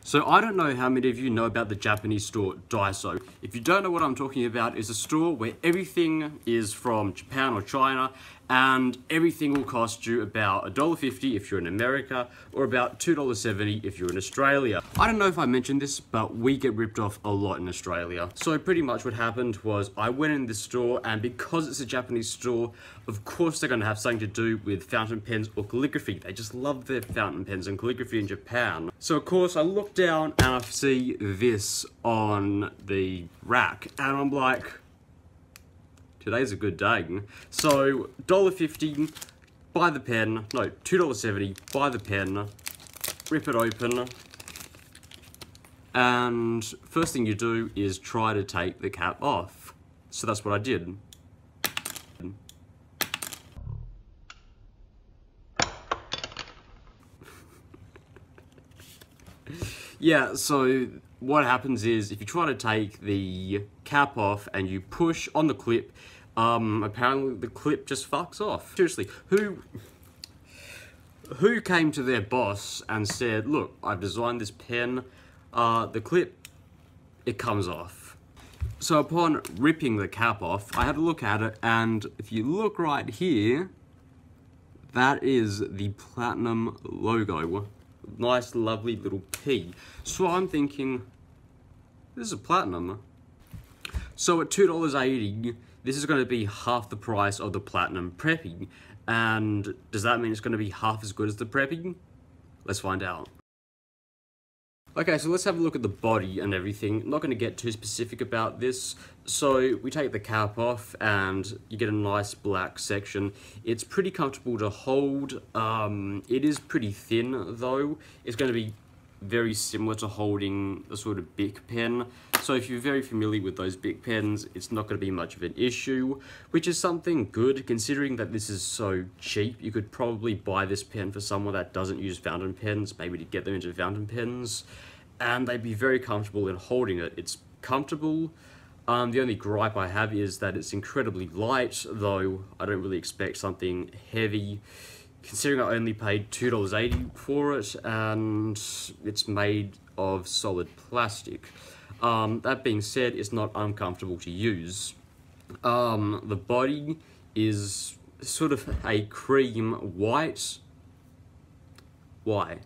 So I don't know how many of you know about the Japanese store Daiso. If you don't know what I'm talking about, it's a store where everything is from Japan or China, and everything will cost you about $1.50 if you're in America, or about $2.70 if you're in Australia. I don't know if I mentioned this, but we get ripped off a lot in Australia. So pretty much what happened was I went in this store, and because it's a Japanese store, of course they're going to have something to do with fountain pens or calligraphy. They just love their fountain pens and calligraphy in Japan. So of course I look down and I see this on the rack, and I'm like, today's a good day. So $1.50, buy the pen, no, $2.70, buy the pen, rip it open, and first thing you do is try to take the cap off. So that's what I did. Yeah, so what happens is if you try to take the cap off and you push on the clip, apparently the clip just fucks off. Seriously, who came to their boss and said, look, I've designed this pen, the clip, it comes off. So upon ripping the cap off, I had a look at it, and if you look right here, that is the Platinum logo. Nice, lovely little P. So I'm thinking, this is a Platinum. So at $2.80, this is going to be half the price of the Platinum Preppy. And does that mean it's going to be half as good as the Preppy? Let's find out. Okay, so let's have a look at the body and everything. I'm not going to get too specific about this. So we take the cap off and you get a nice black section. It's pretty comfortable to hold. It is pretty thin though. It's going to be very similar to holding a sort of Bic pen. So if you're very familiar with those Bic pens, it's not going to be much of an issue, which is something good considering that this is so cheap. You could probably buy this pen for someone that doesn't use fountain pens, maybe to get them into fountain pens, and they'd be very comfortable in holding it. It's comfortable. The only gripe I have is that it's incredibly light, though I don't really expect something heavy, considering I only paid $2.80 for it, and it's made of solid plastic. That being said, it's not uncomfortable to use. The body is sort of a cream white. Why?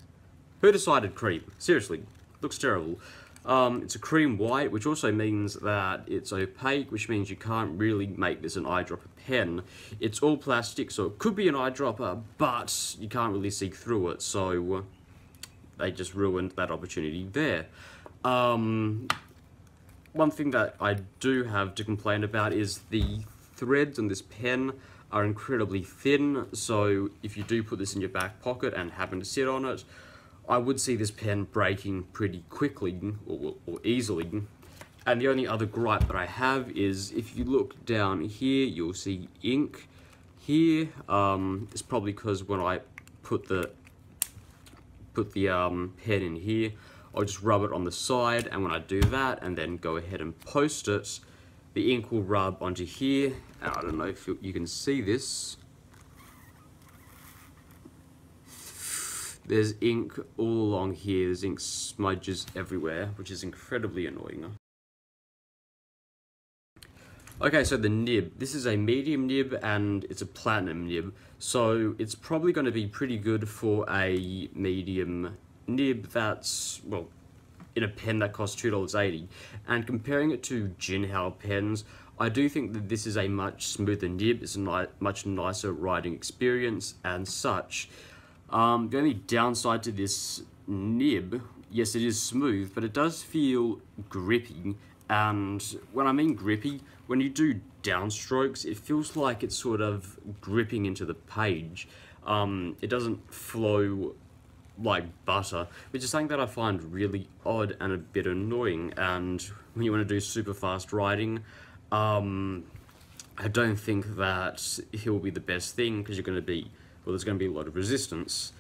Who decided cream? Seriously, looks terrible. It's a cream white, which also means that it's opaque, which means you can't really make this an eyedropper pen. It's all plastic, so it could be an eyedropper, but you can't really see through it, so they just ruined that opportunity there. One thing that I do have to complain about is the threads on this pen are incredibly thin, so if you do put this in your back pocket and happen to sit on it, I would see this pen breaking pretty quickly or easily. And the only other gripe that I have is if you look down here, you'll see ink here. It's probably because when I put the pen in here, I'll just rub it on the side, and when I do that and then go ahead and post it, the ink will rub onto here. And I don't know if you can see this. There's ink all along here, there's ink smudges everywhere, which is incredibly annoying. Okay, so the nib. This is a medium nib and it's a platinum nib. So it's probably going to be pretty good for a medium nib that's, well, in a pen that costs $2.80. And comparing it to Jinhao pens, I do think that this is a much smoother nib. It's a much nicer writing experience and such. The only downside to this nib, yes, it is smooth, but it does feel grippy. And when I mean grippy, when you do downstrokes, it feels like it's sort of gripping into the page. It doesn't flow like butter, which is something that I find really odd and a bit annoying. And when you want to do super fast writing, I don't think that he'll be the best thing, because you're going to be, well, there's going to be a lot of resistance.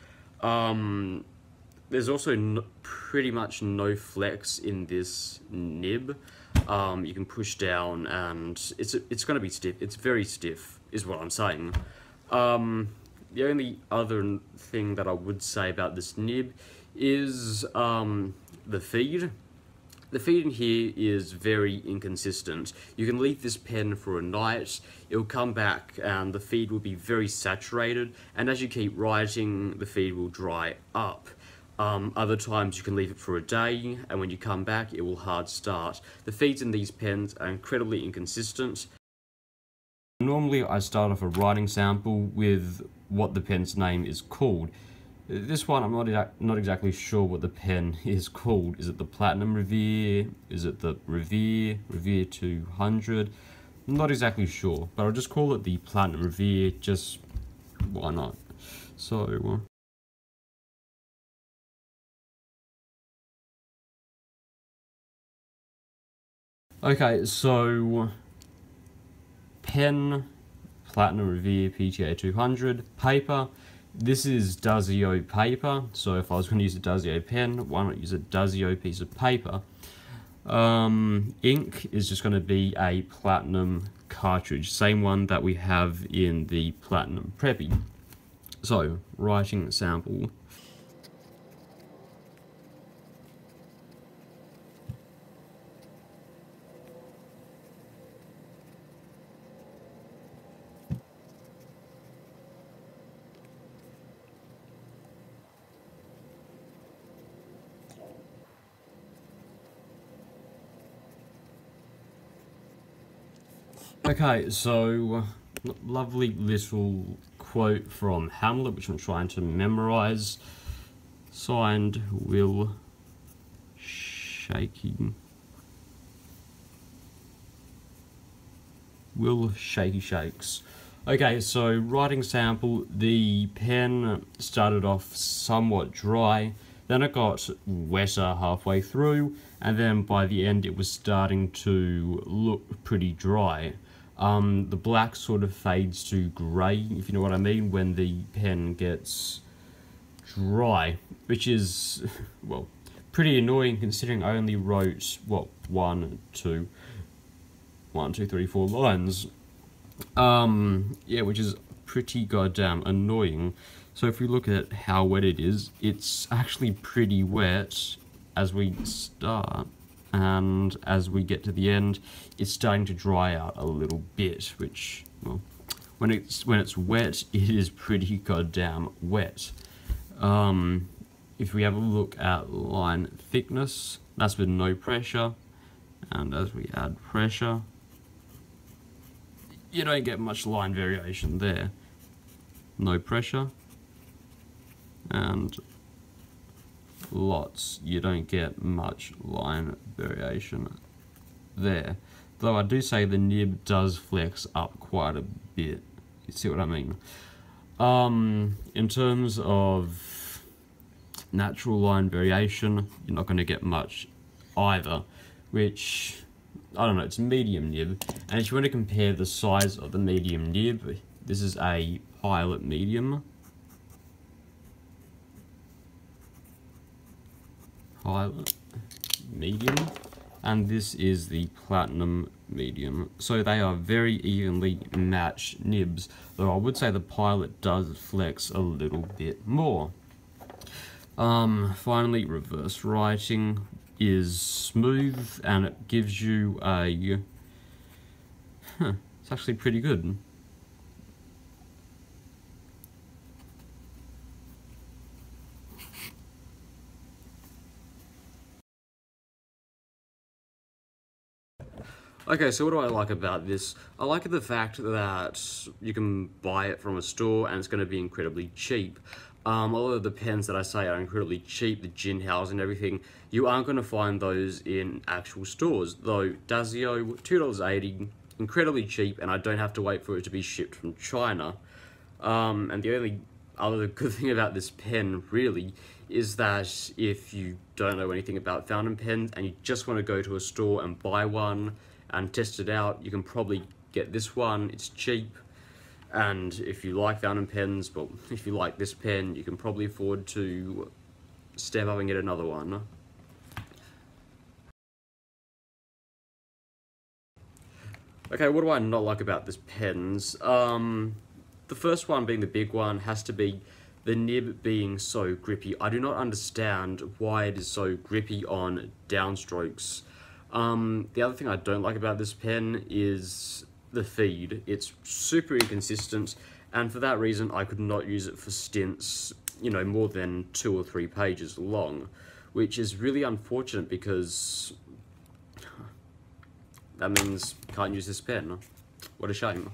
There's also pretty much no flex in this nib. You can push down and it's going to be stiff. It's very stiff, is what I'm saying. The only other thing that I would say about this nib is the feed. The feed in here is very inconsistent. You can leave this pen for a night, it'll come back and the feed will be very saturated, and as you keep writing, the feed will dry up. Other times you can leave it for a day, and when you come back, it will hard start. The feeds in these pens are incredibly inconsistent. Normally I start off a writing sample with what the pen's name is called. This one, I'm not exactly sure what the pen is called. Is it the Platinum Riviere? Is it the Riviere? Riviere 200? I'm not exactly sure, but I'll just call it the Platinum Riviere, just why not? So... okay, so... pen, Platinum Riviere PTA 200, paper. This is Daiso paper, so if I was going to use a Daiso pen, why not use a Daiso piece of paper? Ink is just going to be a platinum cartridge, same one that we have in the Platinum Preppy. So, writing sample. Okay, so lovely little quote from Hamlet, which I'm trying to memorize. Signed, Will Shaky. Will Shaky Shakes. Okay, so writing sample, the pen started off somewhat dry, then it got wetter halfway through, and then by the end it was starting to look pretty dry. The black sort of fades to grey, if you know what I mean, when the pen gets dry, which is, well, pretty annoying considering I only wrote, what, 1, 2, 3, 4 lines. Yeah, which is pretty goddamn annoying. So if we look at how wet it is, it's actually pretty wet as we start, and as we get to the end, it's starting to dry out a little bit, which, well, when it's wet, it is pretty goddamn wet. If we have a look at line thickness, that's with no pressure, and as we add pressure, you don't get much line variation there. No pressure, and lots, you don't get much line variation there. Though I do say the nib does flex up quite a bit. You see what I mean? In terms of natural line variation, you're not going to get much either, which, I don't know, it's medium nib. And if you want to compare the size of the medium nib, this is a Pilot medium. Pilot medium, and this is the Platinum medium. So they are very evenly matched nibs, though I would say the Pilot does flex a little bit more. Finally, reverse writing is smooth, and it gives you a... it's actually pretty good. Okay, so what do I like about this? I like the fact that you can buy it from a store and it's going to be incredibly cheap. A lot of the pens that I say are incredibly cheap, the gin house and everything, you aren't going to find those in actual stores. Though Daiso, $2.80, incredibly cheap, and I don't have to wait for it to be shipped from China. And the only other good thing about this pen, really, is that if you don't know anything about fountain pens and you just want to go to a store and buy one and test it out, you can probably get this one. It's cheap, and if you like fountain pens, well, if you like this pen, you can probably afford to step up and get another one. Okay, what do I not like about this pens? The first one, being the big one, has to be the nib being so grippy. I do not understand why it is so grippy on downstrokes. The other thing I don't like about this pen is the feed. It's super inconsistent, and for that reason I could not use it for stints, you know, more than 2 or 3 pages long, which is really unfortunate because that means I can't use this pen. What a shame.